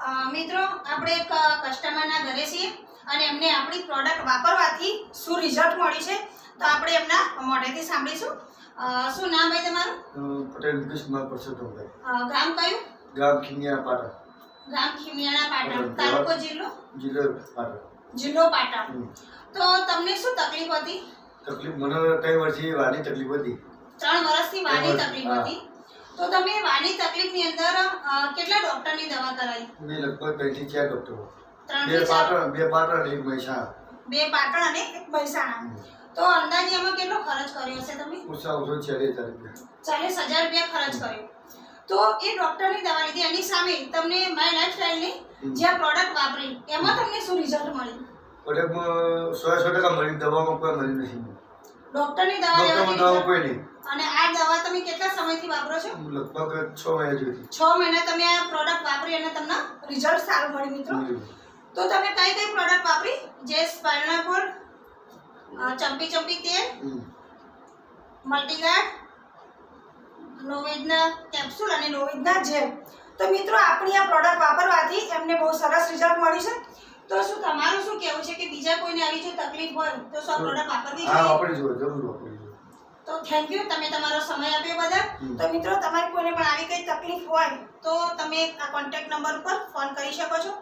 મિત્રો આપણે એક કસ્ટમરના ઘરે છીએ અને એમને આપણી પ્રોડક્ટ વાપરવાથી શું રિઝલ્ટ મળ્યું છે તો આપણે એમના મોઢેથી સાંભળીશું. શું નામ ભાઈ તમારું? પટેલ કૃષ્ણ પરસોત્તમભાઈ. ગામ કયું? ગામ ખીમિયા પાટણ. ગામ ખીમિયાણા પાટણ. તાલુકો જિલ્લો? જિલ્લો પાટણ. જિલ્લો પાટણ. તો તમને શું તકલીફ હતી? તકલીફ મને 3 વર્ષથી વાની તકલીફ હતી. 3 વર્ષથી વાની તકલીફ હતી. તો તમે વાની તકલીફની અંદર કેટલા ડોક્ટરની દવા કરાવી? મેં લગભગ 3 થી 4 ડોક્ટરો. 3 થી 4. બે પાટણ અને એક મહેસાણા. 2 પાટણ અને 1 મહેસાણા. તો અંદાજે એમાં કેટલો ખર્ચ કર્યો હશે તમે? ઓછા ઓછો 40,000 રૂપિયા. 40,000 રૂપિયા ખર્ચ કર્યો. તો એ ડોક્ટરની દવા લીધી, એની સામે તમને માય લાઈફસ્ટાઈલની જે પ્રોડક્ટ વાપરી એમાં તમને શું રિઝલ્ટ મળ્યું? પ્રોડક્ટમાં 100% મળી, દવામાં કોઈ મળી નથી. ડોક્ટરની દવા ડોક્ટરમાં દવા કોઈ નહીં. અને આ દવા તમે કેટલા સમયથી વાપરો છો? લગભગ 6 મહિના જેવી. 6 મહિના તમે આ પ્રોડક્ટ વાપરી અને તમને રિઝલ્ટ સારું મળ્યું મિત્રો. તો તમે કઈ કઈ પ્રોડક્ટ વાપરી? જે સ્પાઇનાકોલ, ચંપી ચંપી તેલ, મલ્ટીગાર્ડ, નોવેદના કેપ્સ્યુલ અને નોવેદના જેલ. તો મિત્રો આપણી આ પ્રોડક્ટ વાપરવાથી એમને બહુ સરસ રિઝલ્ટ મળ્યું છે. તો શું તમારું શું કહેવું છે કે બીજા કોઈને આવી જો તકલીફ હોય તો શું પ્રોડક્ટ વાપરવી જોઈએ? હા, વાપરવી જોઈએ, જરૂર વાપરવી જોઈએ. તો થેન્ક યુ, તમે તમારો સમય આપ્યો બદલ. તો મિત્રો તમારી કોઈને પણ આવી કઈ તકલીફ હોય તો તમે આ કોન્ટેક્ટ નંબર પર ફોન કરી શકો છો.